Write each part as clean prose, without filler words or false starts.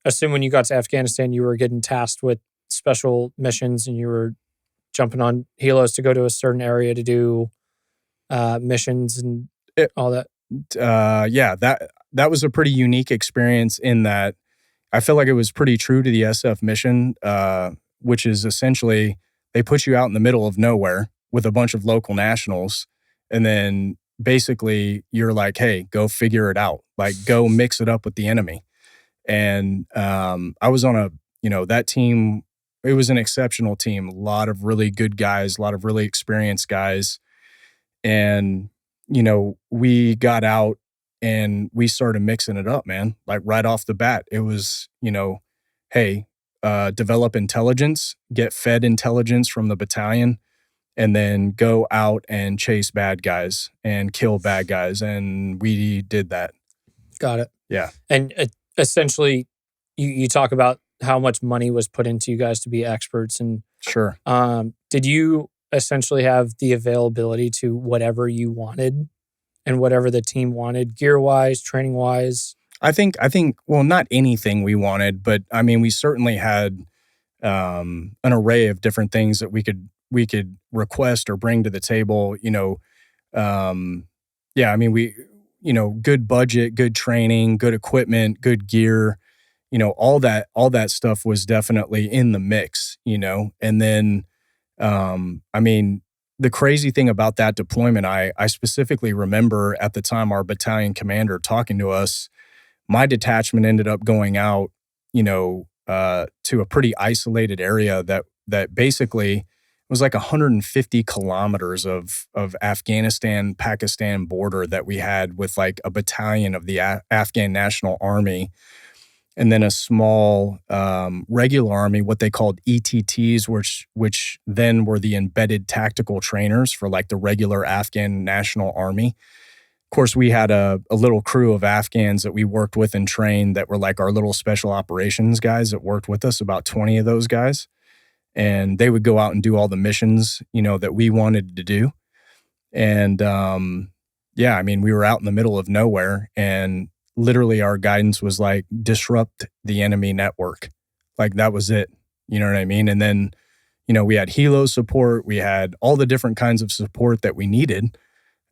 assume when you got to Afghanistan, you were getting tasked with special missions and you were jumping on helos to go to a certain area to do missions and It, all that. yeah, that was a pretty unique experience in that I feel like it was pretty true to the SF mission, which is essentially they put you out in the middle of nowhere with a bunch of local nationals, and then basically you're like, hey, go figure it out. Like, go mix it up with the enemy. And I was on that team. It was an exceptional team. A lot of really good guys, a lot of really experienced guys. And, we got out and we started mixing it up, man. Like right off the bat, it was, hey, develop intelligence, get fed intelligence from the battalion, and then go out and chase bad guys and kill bad guys. And we did that. Got it. Yeah. And essentially, you talk about how much money was put into you guys to be experts. And Sure. did you essentially have the availability to whatever you wanted and whatever the team wanted, gear-wise, training-wise? I think, well, not anything we wanted, but I mean, we certainly had an array of different things that we could request or bring to the table. Yeah, I mean, good budget, good training, good equipment, good gear, all that stuff was definitely in the mix, and then, I mean, the crazy thing about that deployment, I specifically remember at the time our battalion commander talking to us. My detachment ended up going out, to a pretty isolated area that basically was like 150 kilometers of Afghanistan, Pakistan border that we had with like a battalion of the Afghan National Army, and then a small regular army, what they called ETTs, which then were the embedded tactical trainers for like the regular Afghan National Army. Of course, we had a little crew of Afghans that we worked with and trained that were like our little special operations guys that worked with us, about 20 of those guys. And they would go out and do all the missions, that we wanted to do. And yeah, I mean, we were out in the middle of nowhere, and literally our guidance was like, disrupt the enemy network. Like that was it. You know what I mean? And then, we had helo support. We had all the different kinds of support that we needed.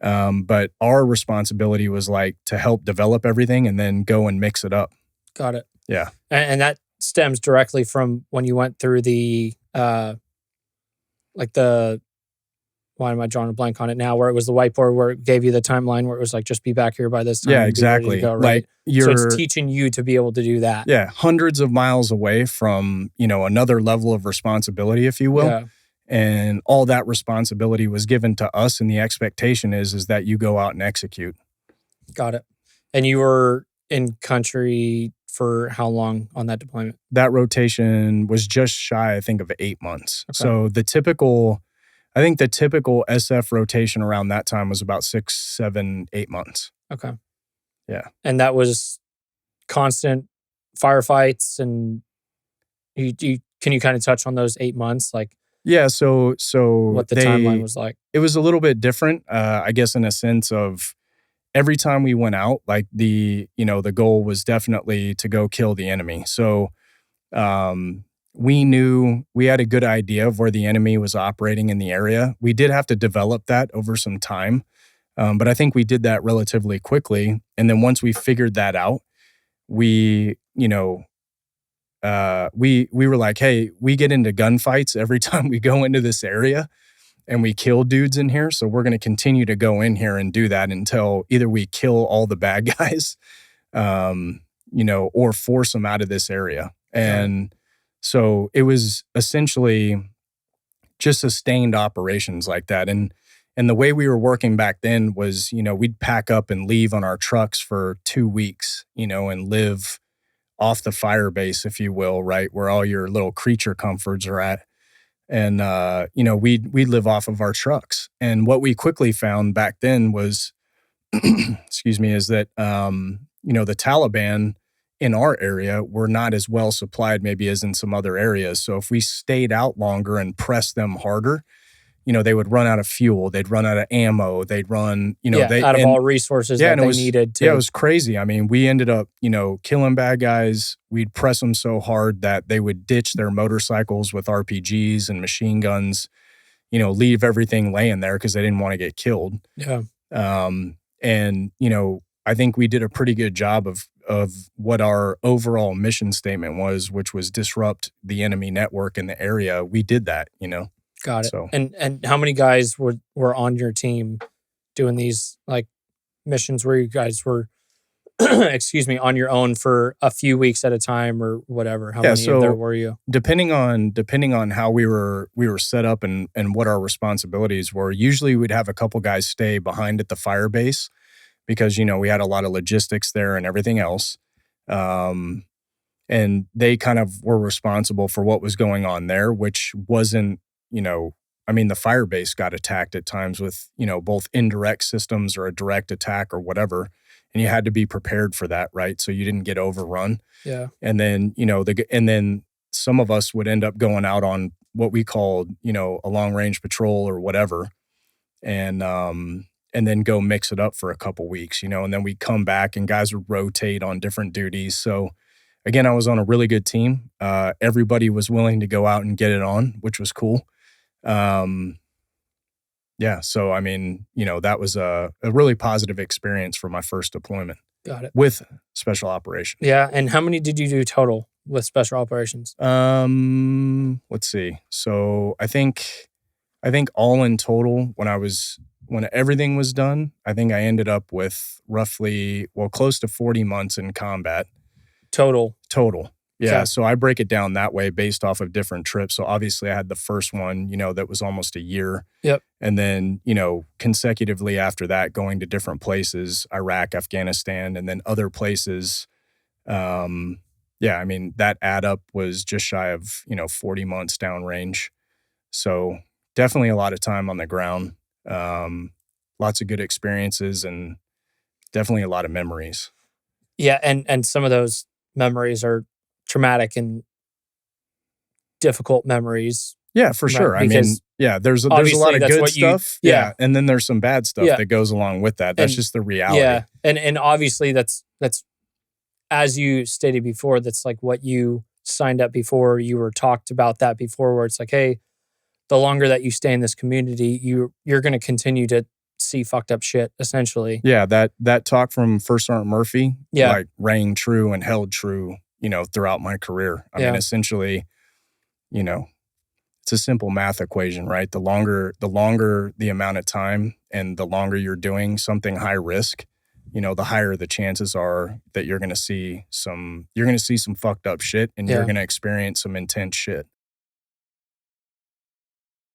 But our responsibility was like to help develop everything and then go and mix it up. Got it. Yeah. And that stems directly from when you went through the, why am I drawing a blank on it now? Where it was the whiteboard where it gave you the timeline where it was like, just be back here by this time. Yeah, and exactly. Be ready to go, right? Like so it's teaching you to be able to do that. Yeah. Hundreds of miles away from, another level of responsibility, if you will. Yeah. And all that responsibility was given to us. And the expectation is that you go out and execute. Got it. And you were in country for how long on that deployment? That rotation was just shy, I think, of 8 months. Okay. So the typical SF rotation around that time was about 6, 7, 8 months. Okay. Yeah. And that was constant firefights. And can you kind of touch on those 8 months? Like, yeah, so what the timeline was like? It was a little bit different, I guess, in a sense of every time we went out, like the goal was definitely to go kill the enemy. So we knew we had a good idea of where the enemy was operating in the area. We did have to develop that over some time, but I think we did that relatively quickly. And then once we figured that out, we were like, hey, we get into gunfights every time we go into this area and we kill dudes in here. So we're going to continue to go in here and do that until either we kill all the bad guys, or force them out of this area. And so it was essentially just sustained operations like that. And the way we were working back then was, we'd pack up and leave on our trucks for 2 weeks, and live off the fire base, if you will, right, where all your little creature comforts are at. And, we'd live off of our trucks. And what we quickly found back then was, excuse me, is that, the Taliban in our area were not as well supplied maybe as in some other areas. So if we stayed out longer and pressed them harder, they would run out of fuel, they'd run out of ammo, they'd run, out of all resources that they needed to. Yeah, it was crazy. I mean, we ended up, killing bad guys. We'd press them so hard that they would ditch their motorcycles with RPGs and machine guns, leave everything laying there because they didn't want to get killed. Yeah. And, I think we did a pretty good job of what our overall mission statement was, which was disrupt the enemy network in the area. We did that, Got it. So. And how many guys were on your team doing these like missions where you guys were, excuse me, on your own for a few weeks at a time or whatever? How many of there were you? Depending on how we were set up and what our responsibilities were, usually we'd have a couple guys stay behind at the fire base because, we had a lot of logistics there and everything else. And they kind of were responsible for what was going on there, which wasn't, the fire base got attacked at times with, both indirect systems or a direct attack or whatever. And you had to be prepared for that, right? So you didn't get overrun. Yeah. And then, and then some of us would end up going out on what we called, a long range patrol or whatever. And then go mix it up for a couple weeks, and then we'd come back and guys would rotate on different duties. So again, I was on a really good team. Everybody was willing to go out and get it on, which was cool. Yeah. So, that was a really positive experience for my first deployment. Got it. With special operations. Yeah. And how many did you do total with special operations? Let's see. So I think all in total, when everything was done, I think I ended up with roughly, close to 40 months in combat. Total. Yeah. Okay. So I break it down that way based off of different trips. So obviously I had the first one, that was almost a year. Yep. And then, consecutively after that, going to different places, Iraq, Afghanistan, and then other places. That add up was just shy of, 40 months downrange. So definitely a lot of time on the ground. Lots of good experiences and definitely a lot of memories. Yeah. And some of those memories are traumatic and difficult memories. Yeah, for sure. There's a lot of good stuff. Yeah. And then there's some bad stuff that goes along with that. That's just the reality. Yeah. And obviously that's as you stated before, that's like what you signed up before. You were talked about that before, where it's like, hey, the longer that you stay in this community, you're going to continue to see fucked up shit, essentially. Yeah, that talk from First Sergeant Murphy, yeah, rang true and held true, throughout my career. I mean, essentially, it's a simple math equation, right? The longer the amount of time and the longer you're doing something high risk, the higher the chances are that you're going to see some fucked up shit and you're going to experience some intense shit.